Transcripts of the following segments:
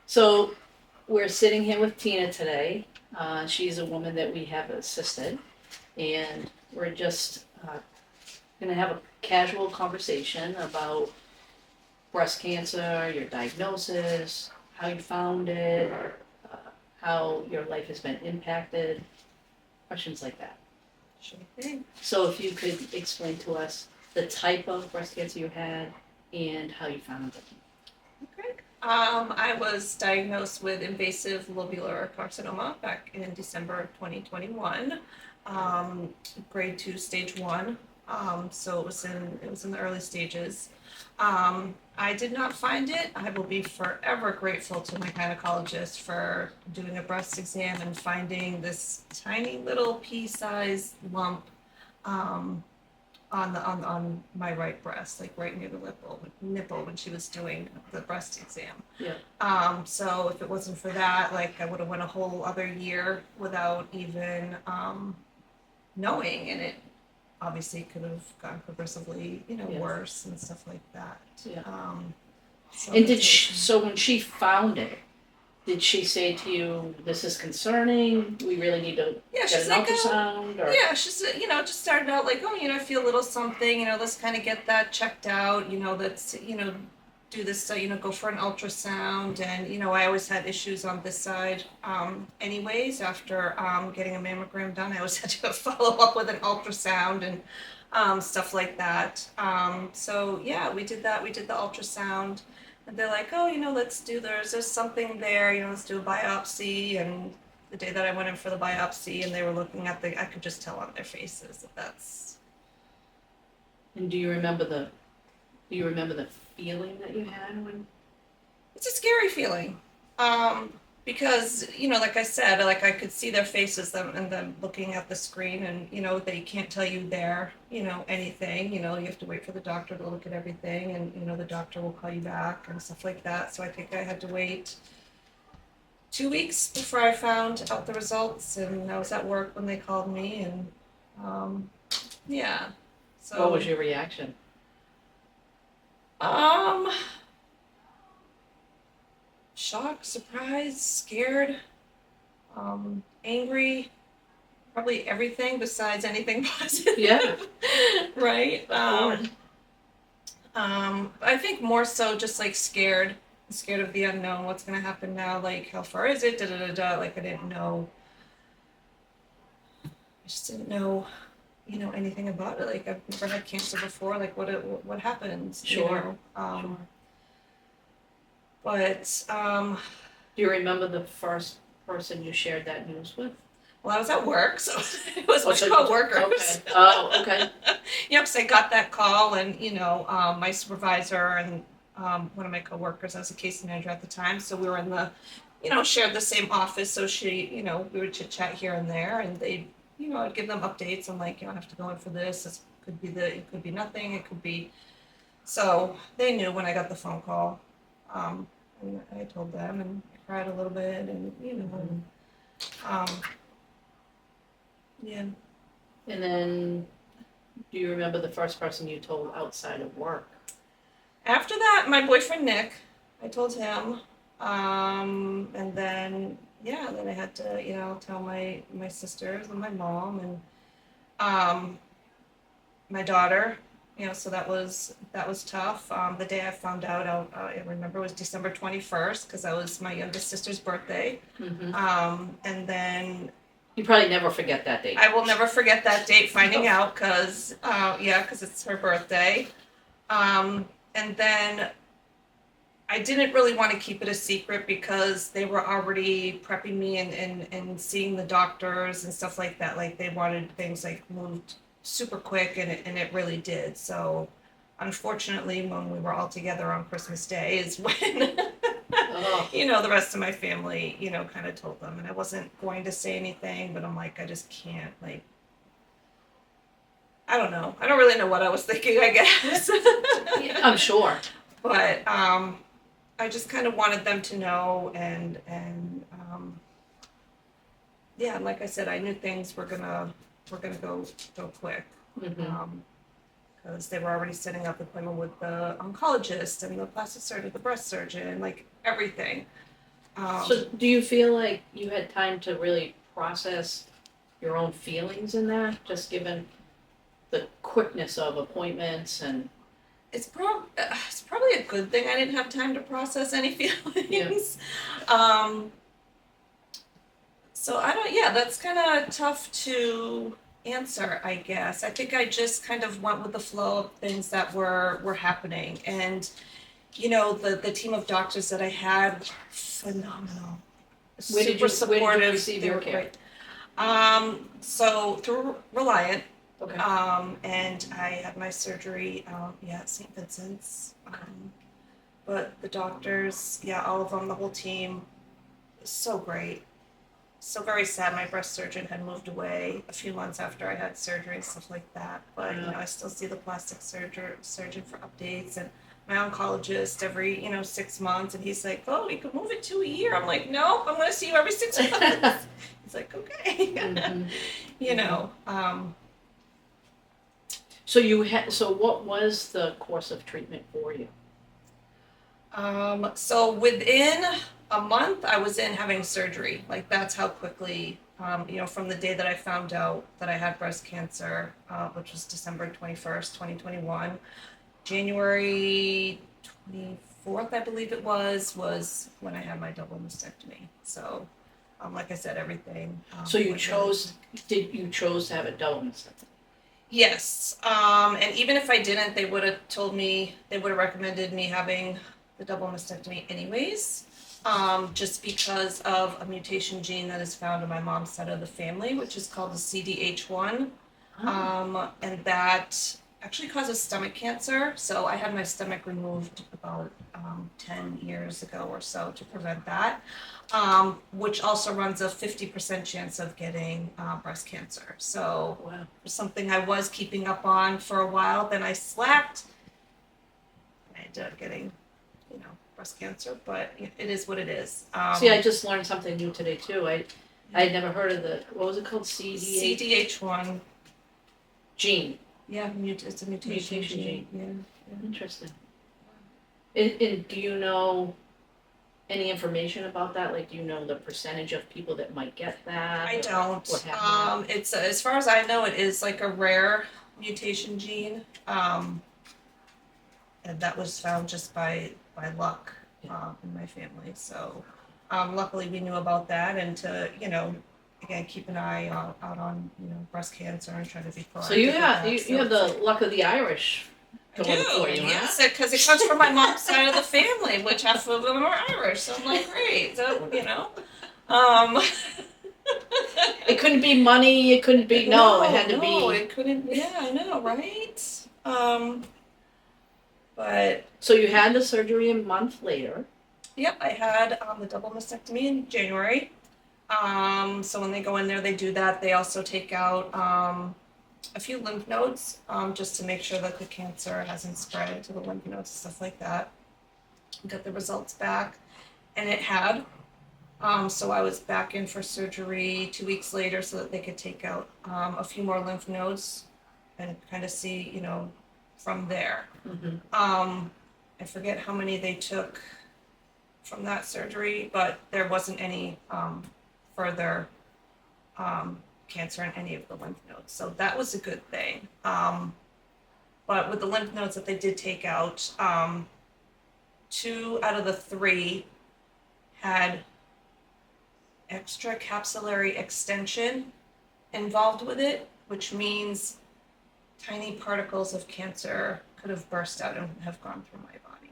So we're sitting here with Tina today. She's a woman that we have assisted, and we're just going to have a casual conversation about breast cancer, your diagnosis, how you found it, uh, how your life has been impacted, questions like that. Sure thing. So if you could explain to us the type of breast cancer you had and how you found it. Okay. I was diagnosed with invasive lobular carcinoma back in December of 2021, grade 2, stage 1. So it was in the early stages. I did not find it. I will be forever grateful to my gynecologist for doing a breast exam and finding this tiny little pea-sized lump um, on my right breast, like right near the nipple when she was doing the breast exam. Yeah. So if it wasn't for that, like I would have went a whole other year without even knowing, and it obviously could have gotten progressively, Yes. worse and stuff like that. Yeah. So And that's so when she found it, did she say to you, "This is concerning. We really need to yeah, get she's an like, ultrasound"? Or yeah, she's just started out like, oh, I feel a little something, let's kind of get that checked out, let's do this, go for an ultrasound, and I always had issues on this side, anyways. After getting a mammogram done, I always had to follow up with an ultrasound and stuff like that. So yeah, we did that. We did the ultrasound, and they're like, oh, there's something there, let's do a biopsy. And the day that I went in for the biopsy and they were looking at I could just tell on their faces that that's. and do you remember the feeling that you had when? It's a scary feeling. Because, like I said, like I could see their faces and them looking at the screen, and, they can't tell you there, anything, you have to wait for the doctor to look at everything, and, the doctor will call you back and stuff like that. So I think I had to wait 2 weeks before I found out the results, and I was at work when they called me, and yeah. So What was your reaction? um shocked, surprised, scared, angry, probably everything besides anything positive. Yeah. Right. Of course. I think more so just like scared of the unknown. What's gonna happen now? Like, how far is it? Da da da da. Like, I didn't know. I just didn't know, anything about it. Like, I've never had cancer before. Like, what happens? Sure. Sure. But Do you remember the first person you shared that news with? well, I was at work, so it was so my coworkers. Okay. Oh, okay. Yep, so I got that call, and my supervisor and one of my coworkers, I was a case manager at the time, so we were in the, shared the same office. So we would chit chat here and there, and they, I'd give them updates. I'm like, I have to go in for this. This could be it could be nothing. It could be. So they knew when I got the phone call, and I told them, and I cried a little bit, and um, yeah. And then, do you remember the first person you told outside of work? After that, my boyfriend Nick, I told him, and then then I had to tell my sisters and my mom and my daughter. So that was tough. The day I found out, I remember it was December 21st, because that was my youngest sister's birthday. Mm-hmm. And then You probably never forget that date. I will never forget that date, finding out, because it's her birthday. And then I didn't really want to keep it a secret, because they were already prepping me and seeing the doctors and stuff like that. Like, they wanted things like moved super quick, and it really did. So unfortunately, when we were all together on Christmas Day is when Oh. the rest of my family, kind of told them. And I wasn't going to say anything, but I'm like, I just can't, like, I don't know. I don't really know what I was thinking, I guess. Yeah, I'm sure. But I just kind of wanted them to know, and yeah, like I said, I knew things were gonna go quick. Mm-hmm. Because they were already setting up appointment with the oncologist and the plastic surgeon, the breast surgeon, like everything. So do you feel like you had time to really process your own feelings in that, just given the quickness of appointments and? It's probably a good thing I didn't have time to process any feelings. Um, so I don't. Yeah, that's kind of tough to answer, I guess. I think I just kind of went with the flow of things that were happening, and the team of doctors that I had were phenomenal, super supportive. Where did you receive They your were care? great. So through Reliant. Okay. And I had my surgery, at St. Vincent's. But the doctors, all of them, the whole team, so great. So very sad my breast surgeon had moved away a few months after I had surgery and stuff like that. But, I still see the plastic surgeon for updates and my oncologist every, 6 months. And he's like, oh, we could move it to a year. I'm like, no, I'm going to see you every 6 months. He's like, okay. Mm-hmm. So what was the course of treatment for you? So within a month, I was in having surgery. Like that's how quickly, from the day that I found out that I had breast cancer, which was December 21st, 2021, January 24th, I believe it was when I had my double mastectomy. So, like I said, everything. So you chose to have a double mastectomy? Yes. And even if I didn't, they would have recommended me having the double mastectomy anyways. Just because of a mutation gene that is found in my mom's side of the family, which is called the CDH1. And that actually causes stomach cancer. So I had my stomach removed about 10 years ago or so to prevent that. Which also runs a 50% chance of getting breast cancer. So Wow. Something I was keeping up on for a while, then I slacked. I ended up getting, breast cancer, but it is what it is. See, I just learned something new today too. I had never heard of what was it called? CDH1 gene. Yeah, it's a mutation gene. Yeah. Interesting. And do you know any information about that? Like, do you know the percentage of people that might get that? I don't. What happened? It's as far as I know, it is like a rare mutation gene, and that was found just by luck in my family. So, luckily we knew about that, and to again keep an eye out on breast cancer and try to be proactive. So you have the luck of the Irish. I do, yes, because it comes from my mom's side of the family, which half of them are Irish. So I'm like, great. So It couldn't be money. It couldn't be it had to be. No, it couldn't. Yeah, I know, right? But so you had the surgery a month later. Yep, I had the double mastectomy in January. So when they go in there, they do that. They also take out a few lymph nodes, just to make sure that the cancer hasn't spread to the lymph nodes and stuff like that. Got the results back, and it had. So I was back in for surgery 2 weeks later so that they could take out a few more lymph nodes and kind of see, from there. Mm-hmm. I forget how many they took from that surgery, but there wasn't any further cancer in any of the lymph nodes. So that was a good thing. But with the lymph nodes that they did take out, 2 out of the 3 had extracapillary extension involved with it, which means tiny particles of cancer could have burst out and have gone through my body.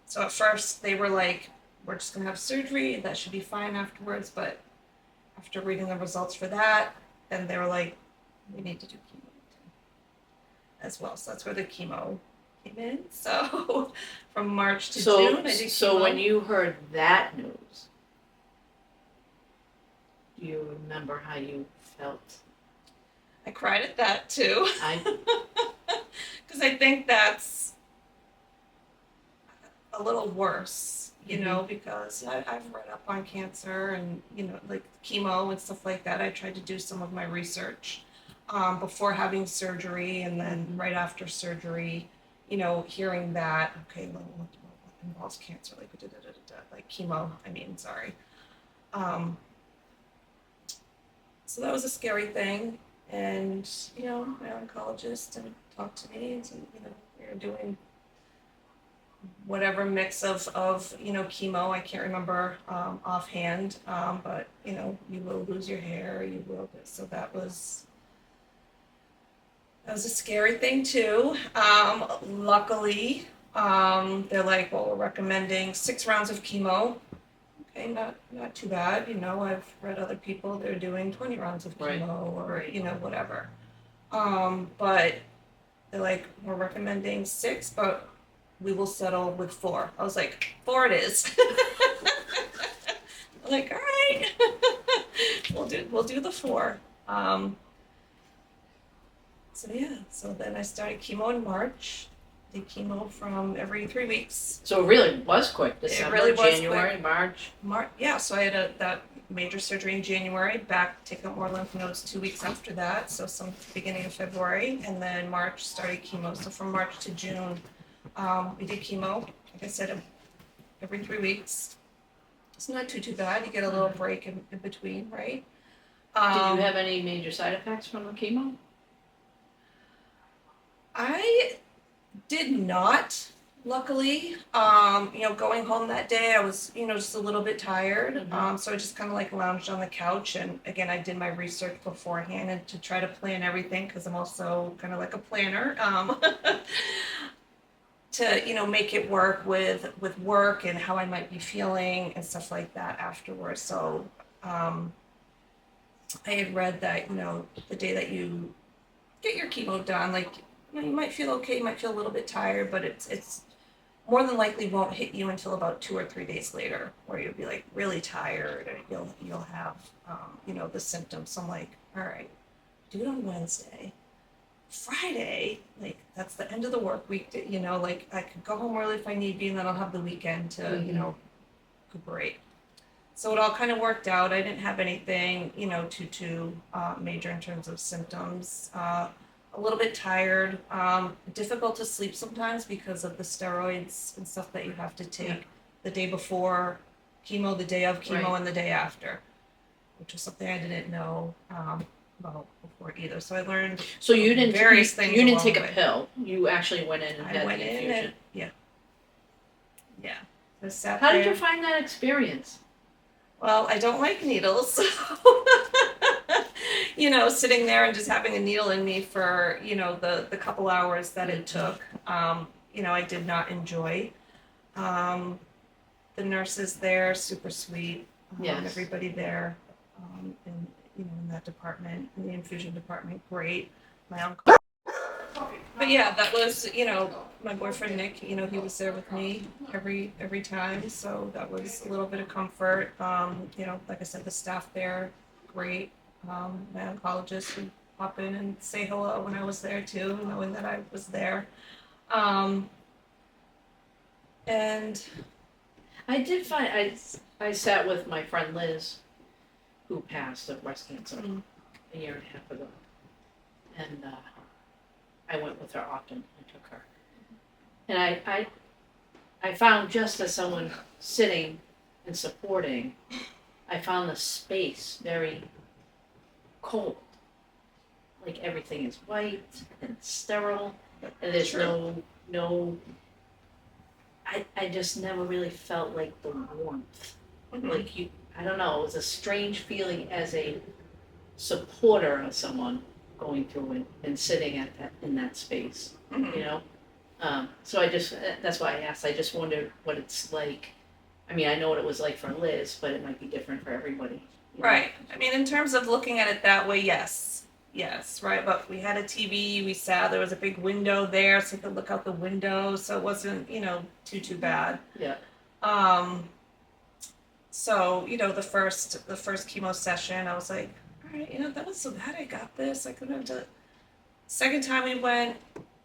So at first they were like, we're just gonna have surgery, that should be fine afterwards, but after reading the results for that, then they were like, we need to do chemo as well. So that's where the chemo came in. So from March to June, I did chemo. So when you heard that news, do you remember how you felt? I cried at that too. Because I think that's a little worse, because I've read up on cancer and, like chemo and stuff like that. I tried to do some of my research before having surgery, and then right after surgery, hearing that, okay, what involves cancer, like chemo. I mean, sorry. So that was a scary thing, and my oncologist talked to me and said, you're doing whatever mix of chemo. I can't remember offhand, but you will lose your hair. You will. So that was a scary thing too. Luckily, they're like, well, we're recommending 6 rounds of chemo. Okay, not too bad. I've read other people, they're doing 20 rounds of chemo or whatever. But they're like, we're recommending 6, but we will settle with 4. I was like, 4 it is. I'm like, all right, we'll do the 4. So then I started chemo in March. Did chemo from every 3 weeks. So it really was quick. December, really was January, quick. March. Yeah, so I had that major surgery in January, back, take out more lymph nodes 2 weeks after that, so some beginning of February, and then March started chemo. So from March to June, we did chemo, like I said, every 3 weeks. It's not too bad. You get a little break in between, right? Did you have any major side effects from the chemo? I did not, luckily. Going home that day, I was, just a little bit tired. Mhm. So I just kind of like lounged on the couch, and again, I did my research beforehand and to try to plan everything, because I'm also kind of like a planner. To make it work with work and how I might be feeling and stuff like that afterwards. So I had read that the day that you get your chemo done, like you might feel okay, you might feel a little bit tired, but it's more than likely won't hit you until about 2 or 3 days later, where you'll be like really tired and you'll have the symptoms. So I'm like, all right, do it on Wednesday. Friday, like that's the end of the work week. Like I could go home early if I need be, and then I'll have the weekend to recuperate. So it all kind of worked out. I didn't have anything too major in terms of symptoms. A little bit tired, difficult to sleep sometimes because of the steroids and stuff that you have to take the day before chemo, the day of chemo, and the day after, which was something I didn't know about before either. So I learned So you didn't various things. You didn't along take the a way. pill. You actually went in and I had went the in infusion. and yeah. I sat How there. did you find that experience? Well, I don't like needles, so sitting there and just having a needle in me for the couple hours that it took, I did not enjoy. The nurses there, super sweet. Yes. Everybody there, in that department, in the infusion department, great. My uncle. But yeah, that was my boyfriend Nick. He was there with me every time, so that was a little bit of comfort. Like I said, the staff there, great. My oncologist would pop in and say hello when I was there too, knowing that I was there. And I did find I sat with my friend Liz, who passed of breast cancer a year and a half ago, and I went with her often. I took her, and I found, just as someone sitting and supporting, I found the space very cold. Like everything is white and sterile, and there's no. I just never really felt like the warmth. Like I don't know, it was a strange feeling as a supporter of someone going through it and sitting in that space, So that's why I asked. I just wondered what it's like. I mean, I know what it was like for Liz, but it might be different for everybody. Right. I mean, in terms of looking at it that way, yes, right. But we had a TV. We sat. There was a big window there, so you could look out the window. So it wasn't, too bad. Yeah. So the first chemo session, I was like, all right, that was so bad. I got this. I couldn't have done it. Second time we went,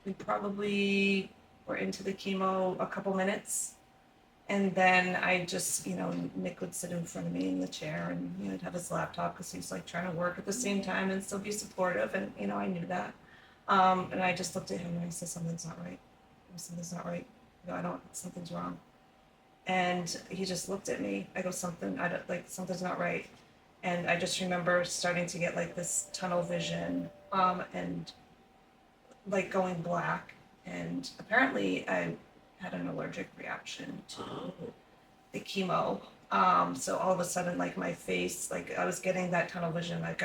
we probably were into the chemo a couple minutes. And then I just, Nick would sit in front of me in the chair, and he'd have his laptop because he's like trying to work at the same time and still be supportive. And, I knew that. And I just looked at him and I said, something's not right. Something's not right. Something's wrong. And he just looked at me. I go, something's not right. And I just remember starting to get like this tunnel vision, and like going black. And apparently I had an allergic reaction to the chemo. So all of a sudden, like my face, like I was getting that tunnel vision, like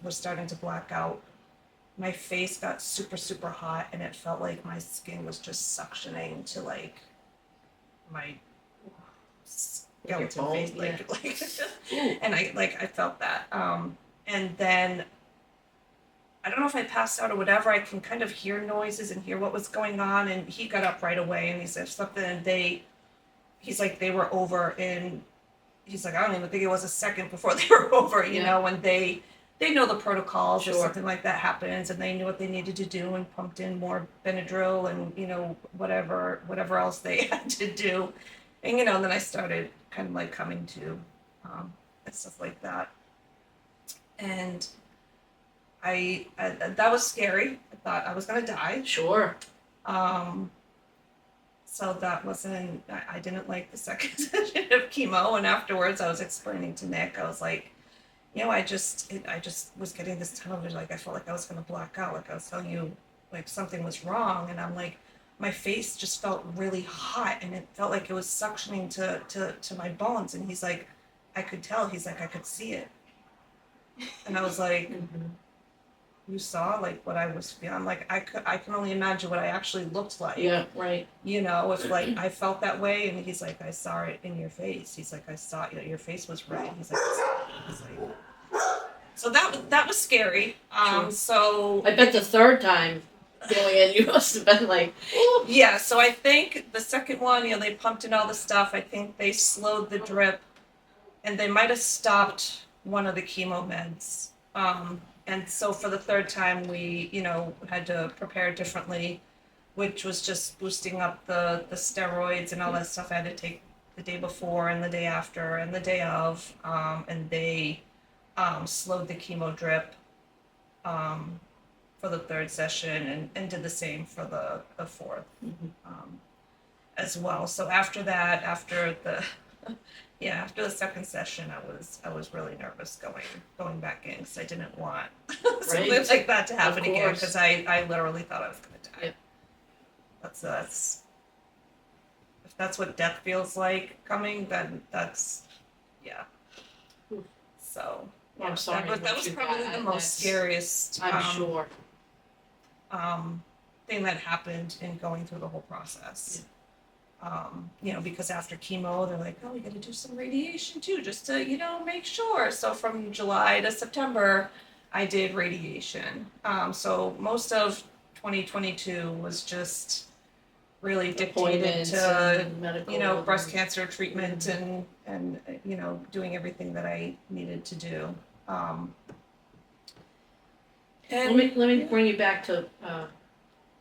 was starting to black out. My face got super, super hot, and it felt like my skin was just suctioning to like my skeleton face, and I felt that. And then I don't know if I passed out or whatever. I can kind of hear noises and hear what was going on. And he got up right away and he said something. And he's like, they were over in. He's like, I don't even think it was a second before they were over. You know, when they know the protocols Sure. if something like that happens, and they knew what they needed to do and pumped in more Benadryl and whatever else they had to do. And then I started kind of like coming to, and stuff like that. And I that was scary. I thought I was gonna die. Sure. So that wasn't. I didn't like the second session of chemo, and afterwards I was explaining to Nick. I was like, I just was getting this tunnel vision. Like I felt like I was gonna black out. Like I was telling you, like something was wrong, and I'm like, my face just felt really hot, and it felt like it was suctioning to my bones. And he's like, I could tell. He's like, I could see it. And I was like, you saw like what I was feeling. I'm like, I can only imagine what I actually looked like. Yeah, right. If like I felt that way. And he's like, I saw it in your face. He's like, I saw your face was red. He's like, so that was scary. Sure. So I bet the third time going in, you must have been like, ooh. Yeah. So I think the second one, they pumped in all the stuff. I think they slowed the drip, and they might have stopped one of the chemo meds. And so for the third time, we, had to prepare differently, which was just boosting up the steroids and all that stuff I had to take the day before and the day after and the day of. And they slowed the chemo drip for the third session and did the same for the fourth as well. So after that, after the second session, I was really nervous going back in because I didn't want something like that to happen again because I literally thought I was going to die. Yep. That's if that's what death feels like coming, then that's Oof. So I'm sorry. that was probably the most scariest. I'm sure. Thing that happened in going through the whole process. Because after chemo, they're like, oh, we got to do some radiation too, just to, make sure. So from July to September, I did radiation. So most of 2022 was just really dictated to, breast cancer treatment and doing everything that I needed to do. And let me bring you back to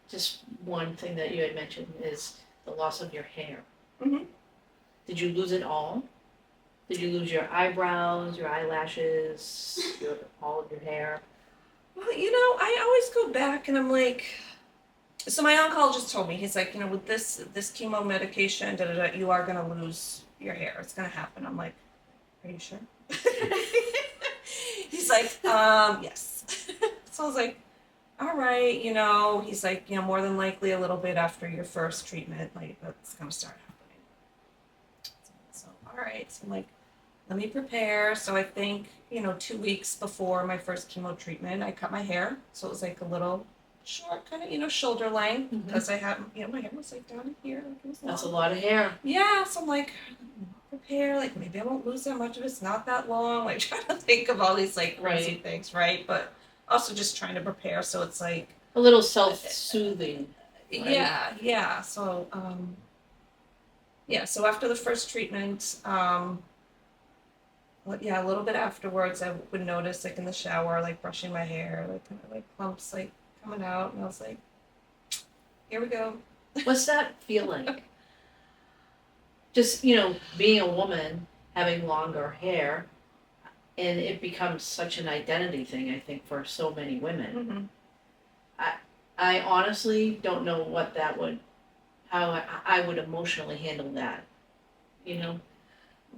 just one thing that you had mentioned is the loss of your hair. Mm-hmm. Did you lose it all? Did you lose your eyebrows, your eyelashes, all of your hair? Well, I always go back and I'm like, so my oncologist told me, he's like, with this chemo medication, you are going to lose your hair. It's going to happen. I'm like, are you sure? He's like, yes. So I was like, all right, he's like, more than likely a little bit after your first treatment, like that's going to start happening. So, all right. So I'm like, let me prepare. So I think, 2 weeks before my first chemo treatment, I cut my hair. So it was like a little short, kind of, shoulder length because I had, my hair was like down here. Like it was long. That's a lot of hair. Yeah. So I'm like, prepare, like maybe I won't lose that much of it. It's not that long. Like trying to think of all these like crazy things, right? But also just trying to prepare, so it's like a little self-soothing. Right? Yeah. So so after the first treatment, a little bit afterwards, I would notice like in the shower, like brushing my hair, like kind of like clumps like coming out, and I was like, here we go. What's that feel like? Just being a woman, having longer hair. And it becomes such an identity thing, I think, for so many women. Mm-hmm. I honestly don't know how I would emotionally handle that. you know?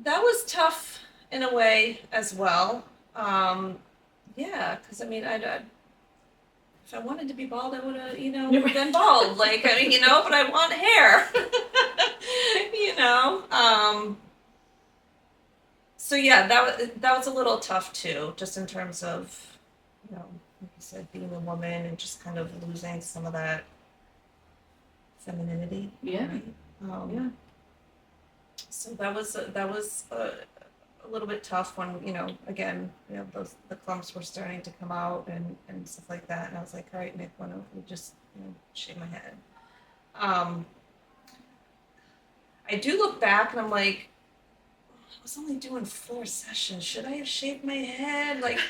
That was tough in a way as well. Yeah, because I mean, if I wanted to be bald, I would have, been bald. Like, I mean, but I want hair. you know. So yeah, that was a little tough too, just in terms of, like you said, being a woman and just kind of losing some of that femininity. Yeah. Right? Yeah. So that was a little bit tough when again the clumps were starting to come out and stuff like that, and I was like, all right, Nick, why don't we just shave my head? I do look back and I'm like, I was only doing 4 sessions. Should I have shaved my head? Like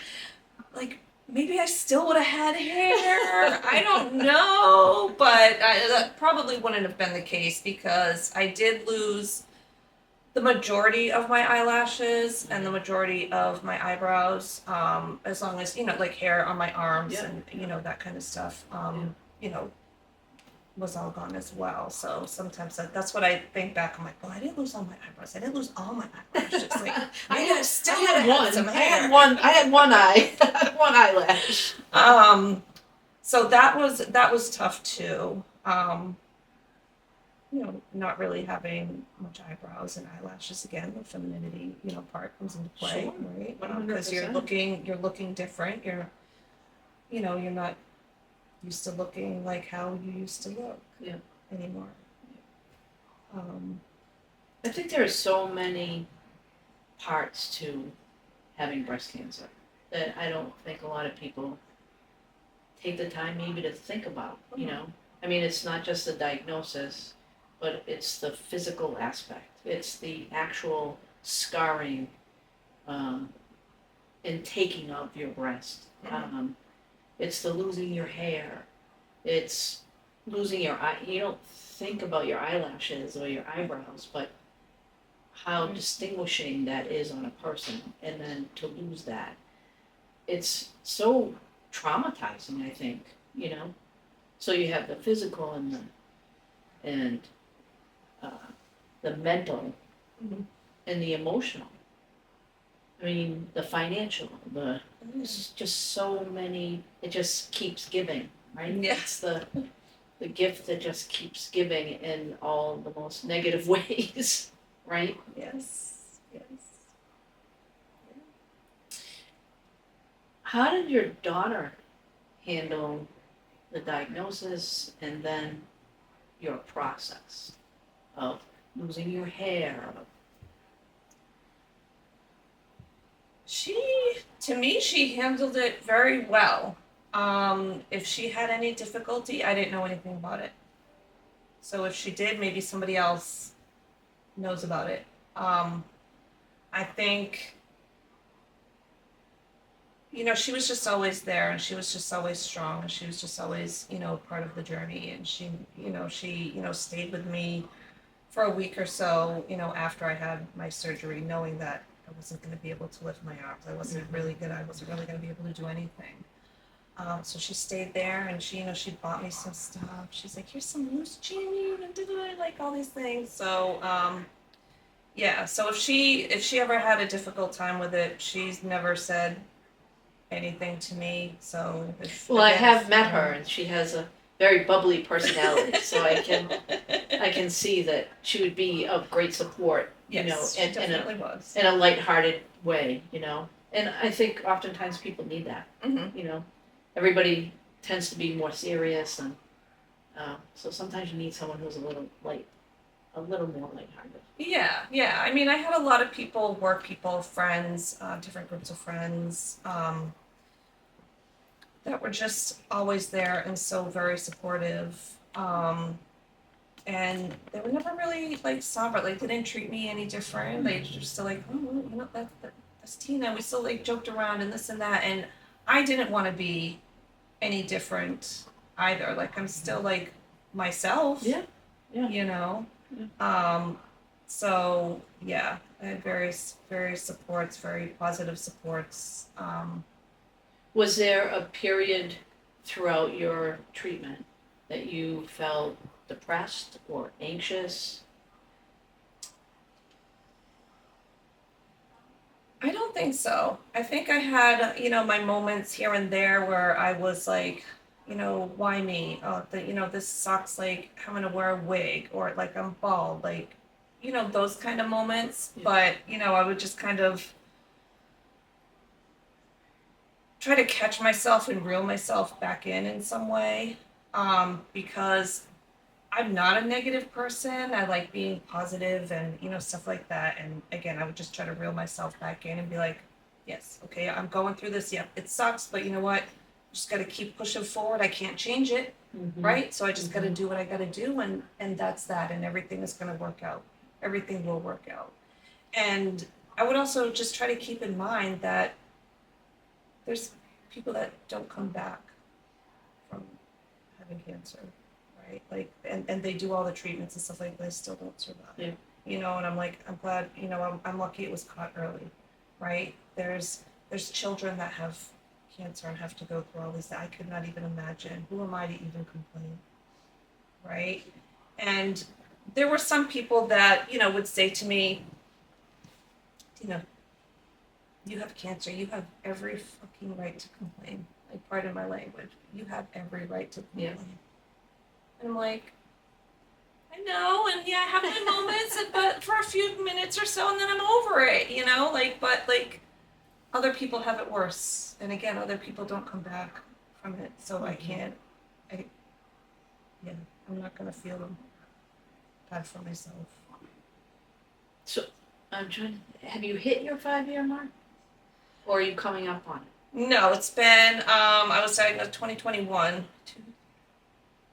maybe I still would have had hair. I don't know, but that probably wouldn't have been the case because I did lose the majority of my eyelashes and the majority of my eyebrows, as long as like hair on my arms and that kind of stuff, was all gone as well. So sometimes that's what I think back. I'm like, well, I didn't lose all my eyebrows. I didn't lose all my eyebrows. Just like I had some hair. I had one eye, one eyelash. So that was tough too. Not really having much eyebrows and eyelashes again. The femininity, part comes into play, Sure. right? 100%. Because you're looking different. You're not used to looking like how you used to look anymore. I think there are so many parts to having breast cancer that I don't think a lot of people take the time maybe to think about, I mean, it's not just the diagnosis, but it's the physical aspect. It's the actual scarring and taking of your breast. It's the losing your hair. It's losing your eye. You don't think about your eyelashes or your eyebrows, but how distinguishing that is on a person, and then to lose that. It's so traumatizing, I think, So you have the physical and the mental and the emotional. I mean, the financial, it's just so many, it just keeps giving, right? Yeah. It's the gift that just keeps giving in all the most negative ways, right? Yes. How did your daughter handle the diagnosis and then your process of losing your hair? To me, she handled it very well. If she had any difficulty, I didn't know anything about it. So if she did, maybe somebody else knows about it. I think, she was just always there, and she was just always strong, and she was just always, part of the journey. And she stayed with me for a week or so, after I had my surgery, knowing that I wasn't going to be able to lift my arms. I wasn't really going to be able to do anything. So she stayed there, and she bought me some stuff. She's like, here's some loose jeans, and like all these things. So, so if she ever had a difficult time with it, she's never said anything to me. So I have met her, and she has a very bubbly personality, so I can see that she would be of great support, Yes, she definitely was. in a lighthearted way, And I think oftentimes people need that, Everybody tends to be more serious, and so sometimes you need someone who's a little more lighthearted. Yeah. I mean, I had a lot of people, work people, friends, different groups of friends, that were just always there and so very supportive. And they were never really like somber. Like, they didn't treat me any different. They just still like, oh, that's Tina. We still like joked around and this and that. And I didn't want to be any different either. Like, I'm still like myself. Yeah. Yeah. So yeah, I had various supports, very positive supports. Was there a period throughout your treatment that you felt depressed or anxious? think so. I think I had, my moments here and there where I was like, why me? Oh, this sucks. Like, I'm gonna wear a wig, or like I'm bald. Like, those kind of moments. Yeah. But I would just kind of try to catch myself and reel myself back in some way, because I'm not a negative person. I like being positive and stuff like that. And again, I would just try to reel myself back in and be like, yes, okay, I'm going through this. Yeah, it sucks, but you know what? Just got to keep pushing forward. I can't change it, right? So I just got to do what I got to do, and that's that. And everything is going to work out. Everything will work out. And I would also just try to keep in mind that there's people that don't come back from having cancer, right? Like, and they do all the treatments and stuff like that, they still don't survive. Yeah. And I'm like, I'm glad, I'm lucky it was caught early, right? There's children that have cancer and have to go through all these. I could not even imagine. Who am I to even complain, right? And there were some people that, would say to me, you have cancer, you have every fucking right to complain. Like, pardon my language, you have every right to complain. Yeah. And I'm like, I know, and yeah, I have my moments, but for a few minutes or so, and then I'm over it, but other people have it worse. And again, other people don't come back from it, so I can't, I'm not gonna feel bad for myself. So I'm trying. Have you hit your 5-year mark, or are you coming up on it? No, it's been, I was diagnosed 2021,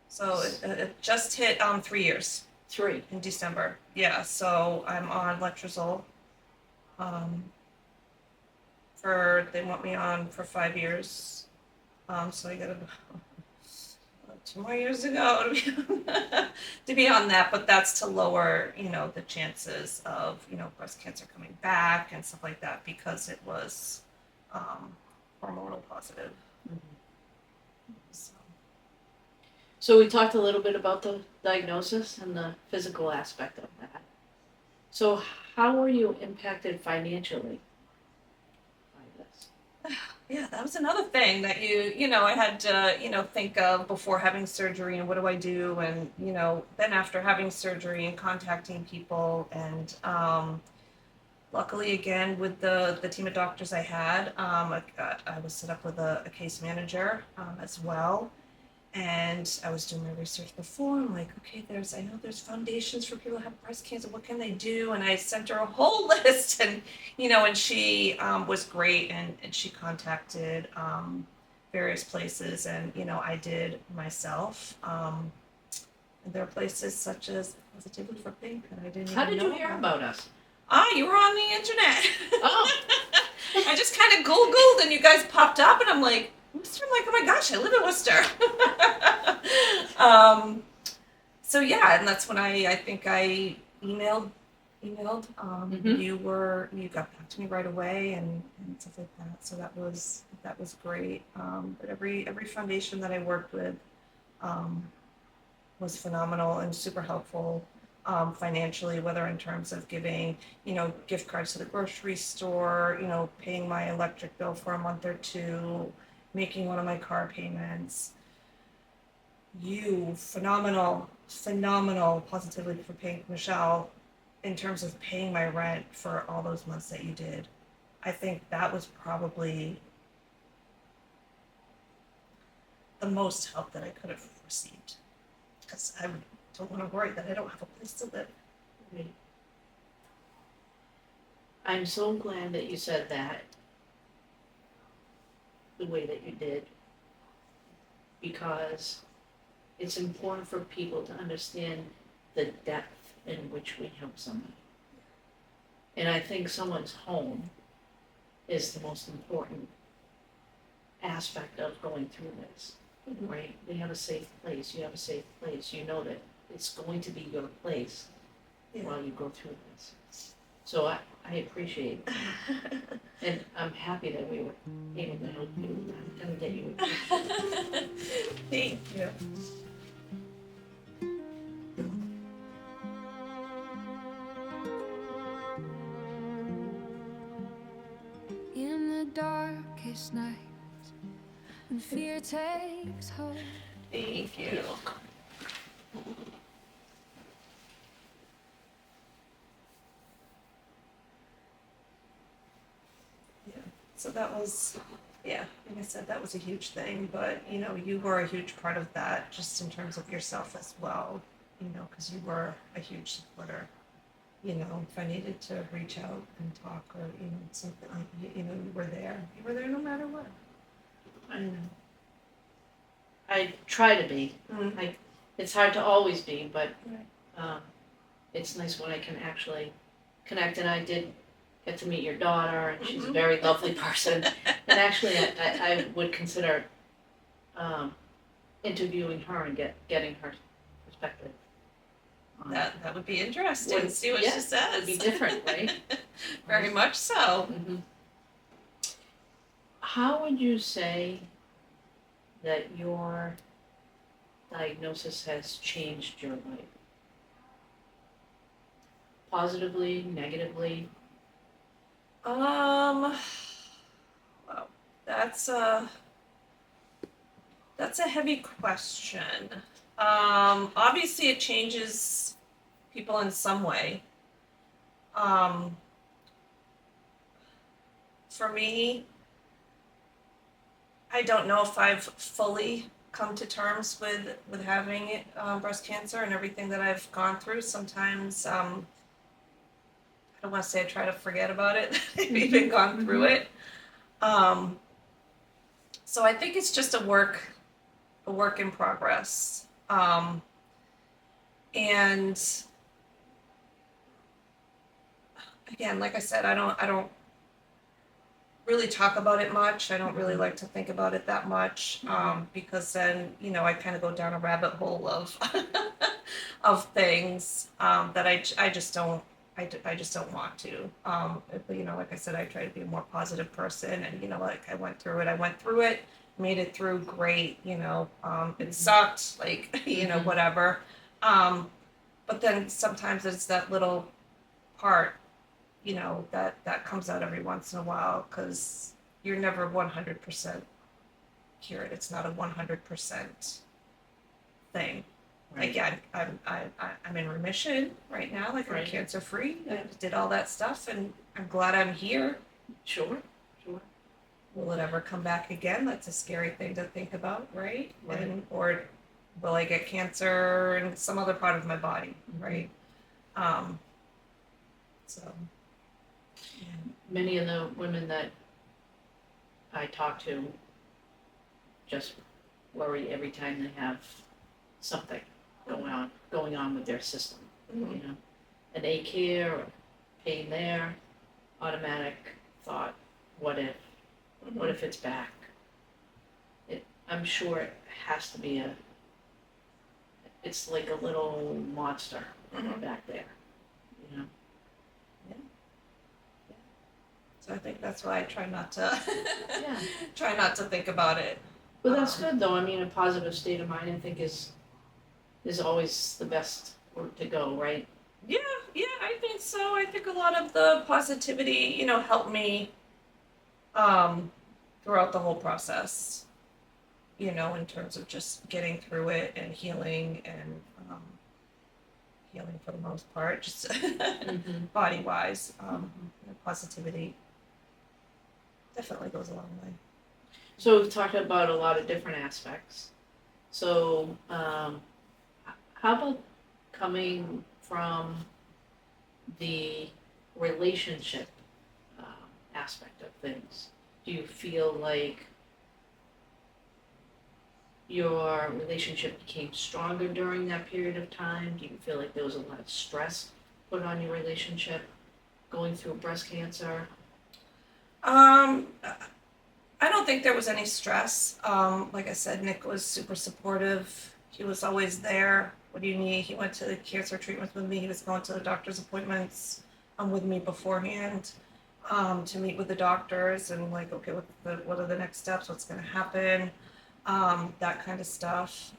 so it just hit 3 years. 3. In December. Yeah, so I'm on letrozole. They want me on for 5 years. So I got about 2 more years to go to be on that, but that's to lower, the chances of, breast cancer coming back and stuff like that, because it was hormonal positive. So we talked a little bit about the diagnosis and the physical aspect of that. So how were you impacted financially by this? Yeah, that was another thing that I had to, think of before having surgery, and what do I do? And, then after having surgery and contacting people, and luckily again with the team of doctors I had, I was set up with a case manager as well. And I was doing my research before. I'm like, okay, I know there's foundations for people who have breast cancer. What can they do? And I sent her a whole list, and and she was great, and she contacted various places, and I did myself. And there are places such as Positively for Pink, and I didn't. How did you hear about us? You were on the internet. Oh. I just kind of Googled, and you guys popped up, and I'm like, oh my gosh, I live in Worcester. So yeah, and that's when I think I emailed. You got back to me right away, and stuff like that. So that was great. But every foundation that I worked with was phenomenal and super helpful. Financially, whether in terms of giving, gift cards to the grocery store, paying my electric bill for a month or two, making one of my car payments. Phenomenal Positively for Pink, Michelle, in terms of paying my rent for all those months that you did. I think that was probably the most help that I could have received, because I don't want to worry that I don't have a place to live. Right. I'm so glad that you said that the way that you did, because it's important for people to understand the depth in which we help somebody. And I think someone's home is the most important aspect of going through this, right? They have a safe place, you have a safe place, you know that it's going to be your place while you go through this. So I appreciate that. And I'm happy that we were able to help you with that and get you. Thank you. darkest nights when fear takes hold. Thank you. Yeah, so that was, yeah, like I said, that was a huge thing, but, you know, you were a huge part of that, just in terms of yourself as well, you know, because you were a huge supporter. You know, if I needed to reach out and talk or, you know, something, like, you know, you were there. You were there no matter what. I know. I try to be. Mm. It's hard to always be, but Right. it's nice when I can actually connect. And I did get to meet your daughter, and she's a Mhm. very lovely person. And actually, I would consider interviewing her and getting her perspective. on it. That would be interesting. Would- See what yeah, she says. It'd be different, right? Very much so. Mm-hmm. How would you say that your diagnosis has changed your life? Positively, negatively? Wow, that's a heavy question. Obviously it changes people in some way. For me, I don't know if I've fully come to terms with having breast cancer and everything that I've gone through. Sometimes I don't want to say I try to forget about it. I've even gone through it. So I think it's just a work in progress. And again, like I said, I don't really talk about it much. I don't really like to think about it that much, because then, you know, I kind of go down a rabbit hole of of things that I just don't want to. But, you know, like I said, I try to be a more positive person, and you know, like I went through it, made it through great. You know, it sucked, like you know, whatever. But then sometimes it's that little part, you know, that comes out every once in a while, because you're never 100% cured. It's not a 100% thing. Right. Again, I'm in remission right now. Like I'm Right. cancer free. Yeah. I did all that stuff, and I'm glad I'm here. Sure. Will it ever come back again? That's a scary thing to think about, right? Right. Or will I get cancer in some other part of my body, right? So. Yeah. Many of the women that I talk to just worry every time they have something going on with their system. Mhm. You know, an ache here or pain there, automatic thought, what if? What if it's back? I'm sure it has to be it's like a little monster back there, you know? So I think that's why I try not to Yeah. try not to think about it. But that's good though. I mean, a positive state of mind, I think, is always the best route to go, right? Yeah, I think so. I think a lot of the positivity, you know, helped me throughout the whole process. You know, in terms of just getting through it and healing healing for the most part, just body wise. Positivity definitely goes a long way. So we've talked about a lot of different aspects. So how about coming from the relationship aspect of things? Do you feel like your relationship became stronger during that period of time? Do you feel like there was a lot of stress put on your relationship going through breast cancer? I don't think there was any stress. Like I said, Nick was super supportive. He was always there. What do you need? He went to the cancer treatments with me. He was going to the doctor's appointments with me beforehand to meet with the doctors and like, okay, what are the next steps? What's going to happen? That kind of stuff.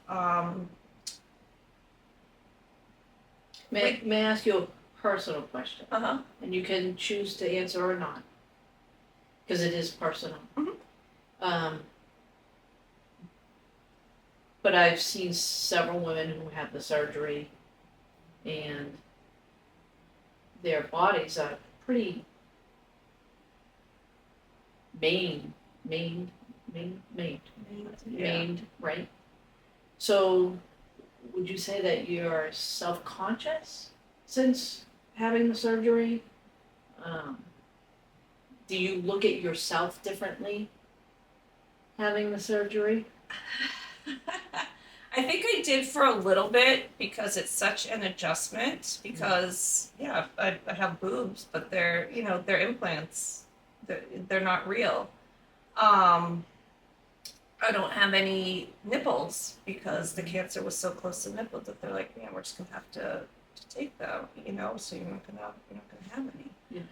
May I ask you a personal question? Uh-huh. And you can choose to answer or not. because it is personal. Mhm. But I've seen several women who have the surgery and their bodies are pretty maimed, right? So, would you say that you're self-conscious since having the surgery? Do you look at yourself differently having the surgery? I think I did for a little bit because it's such an adjustment. Because I have boobs, but they're implants. They're not real. I don't have any nipples because the cancer was so close to the nipples that they're like, yeah, we're just gonna have to take them, so you're not gonna have any. Yeah.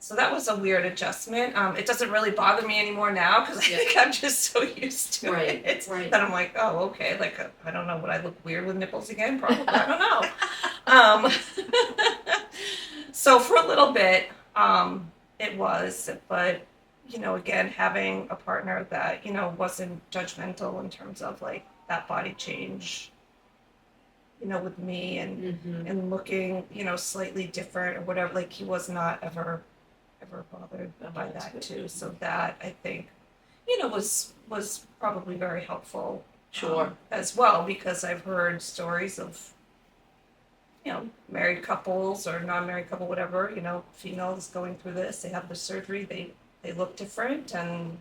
So that was a weird adjustment. It doesn't really bother me anymore now because I think I'm just so used to it Right. that I'm like, oh, okay. Like, I don't know, would I look weird with nipples again? Probably. I don't know. So for a little bit, it was, but again, having a partner that wasn't judgmental in terms of like that body change, with me and looking, slightly different or whatever. Like he was not ever bothered by that too. So that I think, was probably very helpful. Sure. As well, because I've heard stories of, married couples or non-married couple, whatever, females going through this, they have the surgery, they look different, and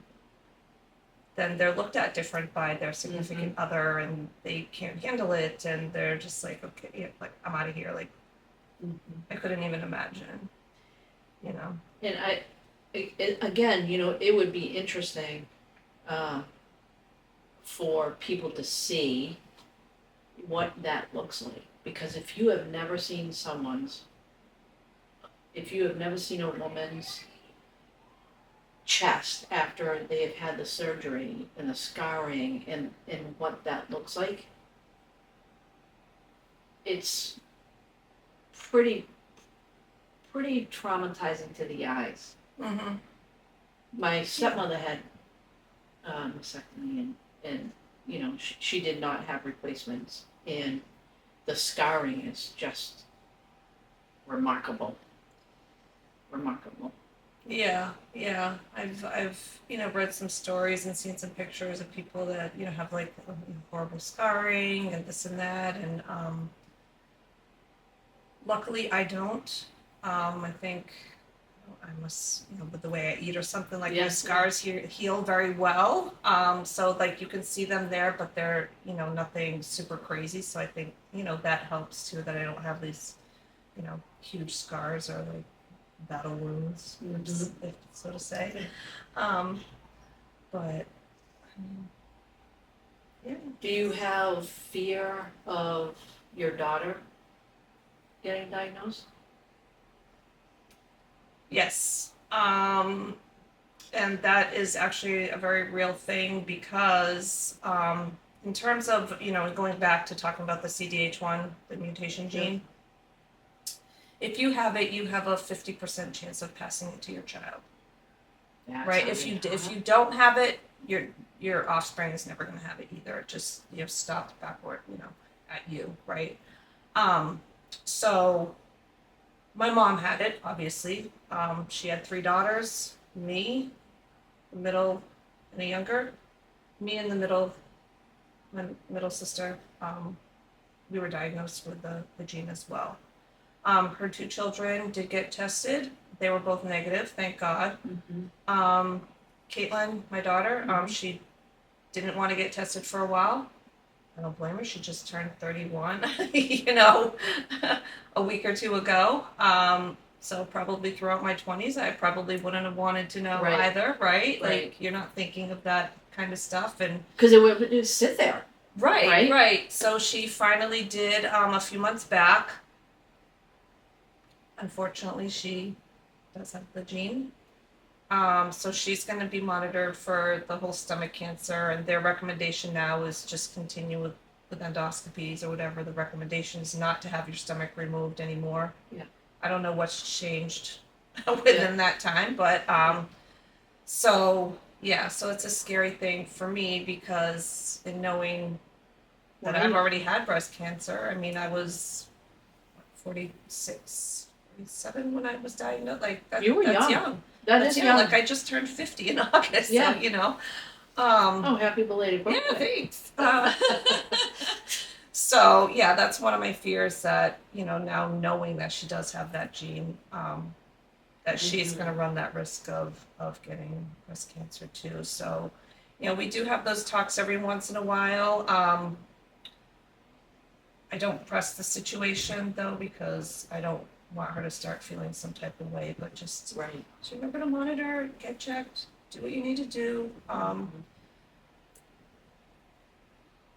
then they're looked at different by their significant other, and they can't handle it, and they're just like, okay, like I'm out of here. Like I couldn't even imagine, And again, it would be interesting for people to see what that looks like. Because if you have never seen a woman's chest after they have had the surgery and the scarring and what that looks like, it's pretty traumatizing to the eyes. Mm-hmm. My stepmother had mastectomy and she did not have replacements, and the scarring is just remarkable. Yeah. I've read some stories and seen some pictures of people that have like horrible scarring and this and that, and luckily I don't. I think I must, with the way I eat or something, like my scars heal very well. So like you can see them there, but they're nothing super crazy. So I think that helps too, that I don't have these huge scars or like battle wounds, so to say. But yeah. Do you have fear of your daughter getting diagnosed? Yes. And that is actually a very real thing because in terms of, going back to talking about the CDH1, the mutation gene, if you have it, you have a 50% chance of passing it to your child. Right? If you don't have it, your offspring is never going to have it either. It just stopped backward, at you, right? So my mom had it, obviously. She had 3 daughters, me, the middle, and a younger. Me in the middle, my middle sister. We were diagnosed with the gene as well. Her 2 children did get tested. They were both negative, thank God. Caitlin, my daughter, she didn't want to get tested for a while. I don't blame her. She just turned 31, a week or 2 ago. So probably throughout my 20s, I probably wouldn't have wanted to know either, right? Like you're not thinking of that kind of stuff, and because it would just sit there. Right. So she finally did a few months back. Unfortunately, she does have the gene. So she's going to be monitored for the whole stomach cancer, and their recommendation now is just continue with endoscopies or whatever. The recommendation is not to have your stomach removed anymore. Yeah. I don't know what's changed within that time. But so yeah, so it's a scary thing for me because in knowing that I've Right. already had breast cancer. I mean, I was 46, 47 when I was diagnosed. Like You were that's young. young. That That's is young. young. Like I just turned 50 in August. Yeah. So, you know. Oh, happy belated birthday. Yeah, thanks. So yeah, that's one of my fears, that, you know, now knowing that she does have that gene, that she's Mhm. going to run that risk of getting breast cancer too. So, you know, we do have those talks every once in a while. I don't press the situation though, because I don't want her to start feeling some type of way, but just Right. remember to monitor, get checked, do what you need to do.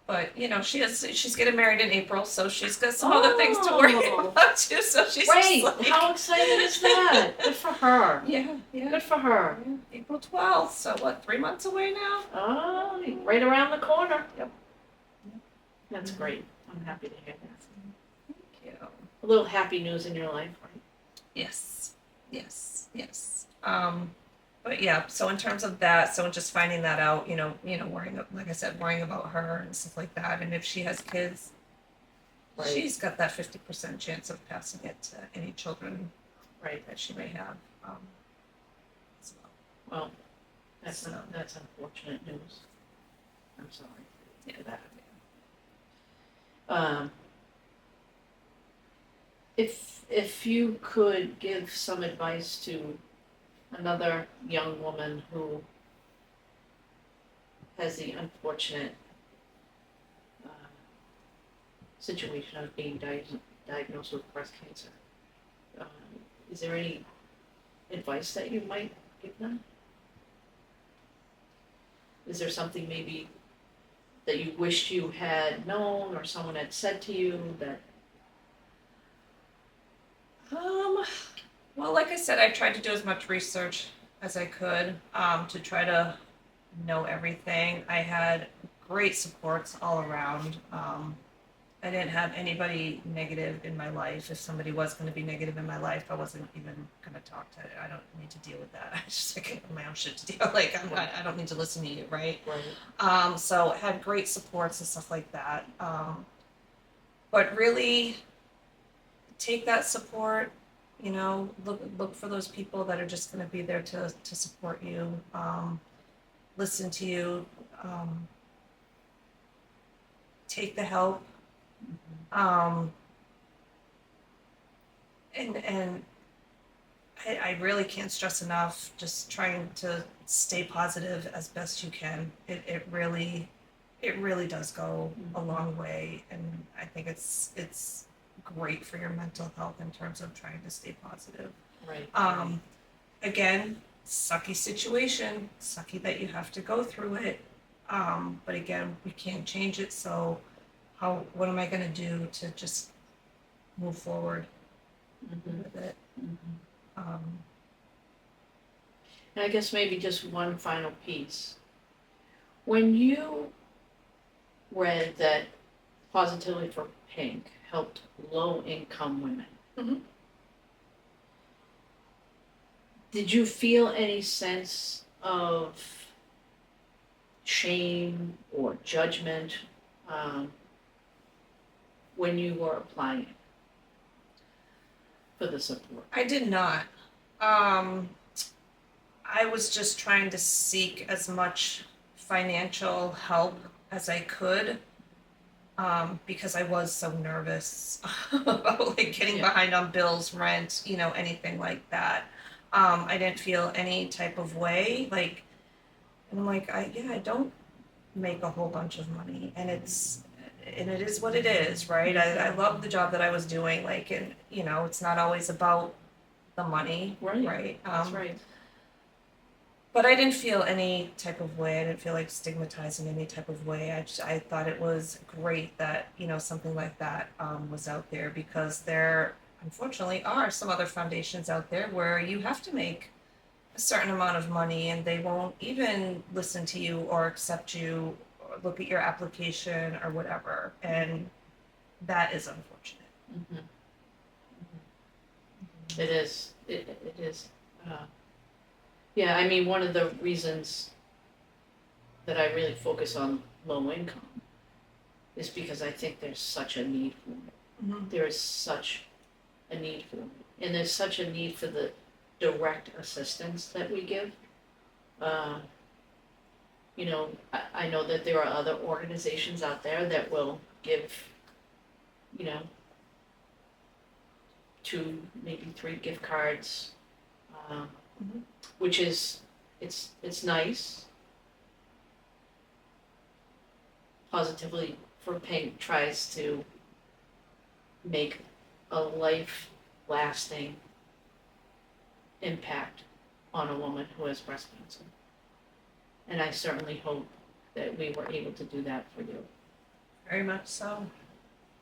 But you know, she's getting married in April, so she's got some other things to worry about too. So she's Right. just like, How exciting is that? Good for her. yeah. Good for her. Yeah, April 12th. So what? 3 months away now. Oh, right around the corner. Yep. That's great. I'm happy to hear that. Thank you. A little happy news in your life, right? Yes. But yeah, so in terms of that, so just finding that out, worrying, like I said, worrying about her and stuff like that. And if she has kids, Right. she's got that 50% chance of passing it to any children, Right. that she may have, as well. Well, that's So. that's unfortunate news. I'm sorry Yeah. for that. If you could give some advice to another young woman who has the unfortunate situation of being diagnosed with breast cancer, is there any advice that you might give them? Is there something maybe that you wished you had known or someone had said to you that? Well, like I said, I tried to do as much research as I could, to try to know everything. I had great supports all around. I didn't have anybody negative in my life. If somebody was going to be negative in my life, I wasn't even going to talk to it. I don't need to deal with that. I just like have my own shit to deal. Like I don't need to listen to you, right? Right. So I had great supports and stuff like that. But really take that support, look for those people that are just going to be there to support you, listen to you, take the help, and I really can't stress enough just trying to stay positive as best you can. It really does go a long way, and I think it's great for your mental health in terms of trying to stay positive. Right. Again, sucky situation, sucky that you have to go through it. But again, we can't change it, so what am I gonna do to just move forward with it? And I guess maybe just one final piece. When you read that Positively for Pink helped low-income women, Mhm. did you feel any sense of shame or judgment when you were applying it for the support? I did not. I was just trying to seek as much financial help as I could, because I was so nervous about like getting Yeah. behind on bills, rent, anything like that. I didn't feel any type of way, like, and I'm like, I don't make a whole bunch of money, and it is what it is, right? I love the job that I was doing, like, and it's not always about the money, right? That's right. But I didn't feel any type of way. I didn't feel like stigmatized in any type of way. I thought it was great that something like that was out there, because there unfortunately are some other foundations out there where you have to make a certain amount of money and they won't even listen to you or accept you or look at your application or whatever, and that is unfortunate. It is. it is. Yeah, I mean, one of the reasons that I really focus on low income is because I think there's such a need for it. Mhm. There is such a need for it. And there's such a need for the direct assistance that we give. You know, I know that there are other organizations out there that will give, you know, 2, maybe 3 gift cards, Mhm. which is, it's nice. Positively for Pink tries to make a life-lasting impact on a woman who has breast cancer. And I certainly hope that we were able to do that for you. Very much so.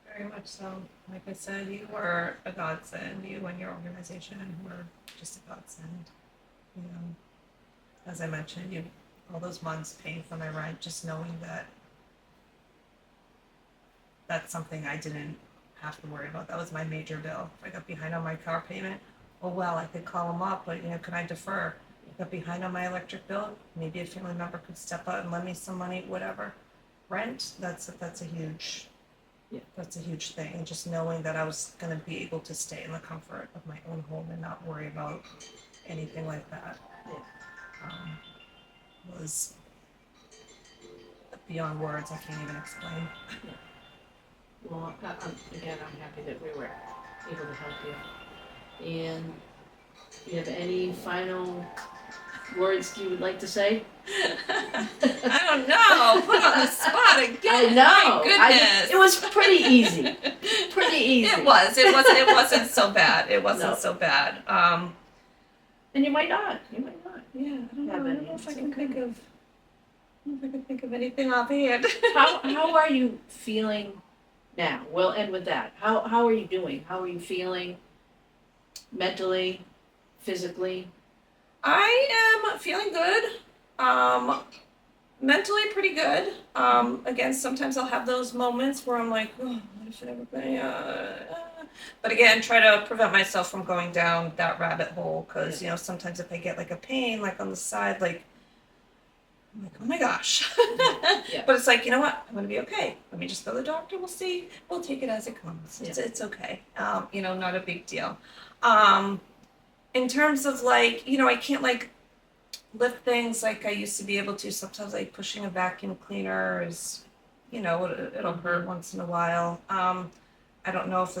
Very much so. Like I said, you were a godsend. You and your organization were just a godsend. You know, as I mentioned, you all those months paying for my rent, just knowing that that's something I didn't have to worry about. That was my major bill. If I got behind on my car payment, oh well, I could call them up, but can I defer? I got behind on my electric bill, maybe a family member could step out and lend me some money, whatever. Rent, that's a huge, that's a huge thing. And just knowing that I was going to be able to stay in the comfort of my own home and not worry about anything like that, was beyond words. I can't even explain. Well, again, I'm happy that we were able to help you. And do you have any final words you would like to say? I don't know. Put on the spot again. I know. My goodness. It was pretty easy. Pretty easy. It was. It wasn't so bad. It wasn't No. so bad. And you might not. You might not. Yeah. I don't know. I Have don't know if I can think of. I don't know if I can think of anything offhand. How are you feeling now? We'll end with that. How are you doing? How are you feeling mentally, physically? I am feeling good. Mentally pretty good. Again, sometimes I'll have those moments where I'm like, oh, what if everybody, but again, try to prevent myself from going down that rabbit hole because, sometimes if I get like a pain, like on the side, like, I'm like, oh my gosh. Yeah. But it's like, you know what? I'm going to be okay. Let me just go to the doctor. We'll see. We'll take it as it comes. Yeah. It's okay. Not a big deal. In terms of like, I can't like lift things like I used to be able to. Sometimes like pushing a vacuum cleaner is, it'll hurt once in a while. I don't know if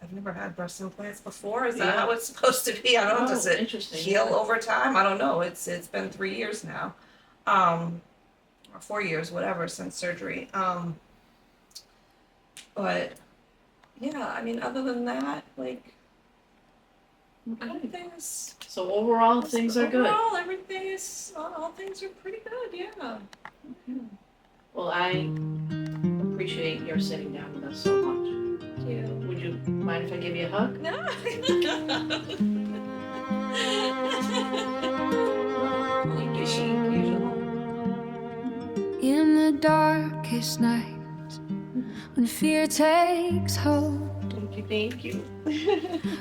I've never had breast implants before. Is that how it's supposed to be? I don't know. Does it heal over time? I don't know. It's been 3 years now. Or 4 years, whatever, since surgery. But yeah, I mean, other than that, like, everything's. So overall, things are good. Overall, all things are pretty good. Yeah. Well, I appreciate your sitting down with us so much. Thank you. Would you mind if I give you a hug? No. Thank you, she usually. In the darkest night, when fear takes hold, Thank you.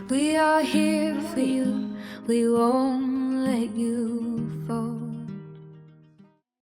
we are here for you. We won't let you fall.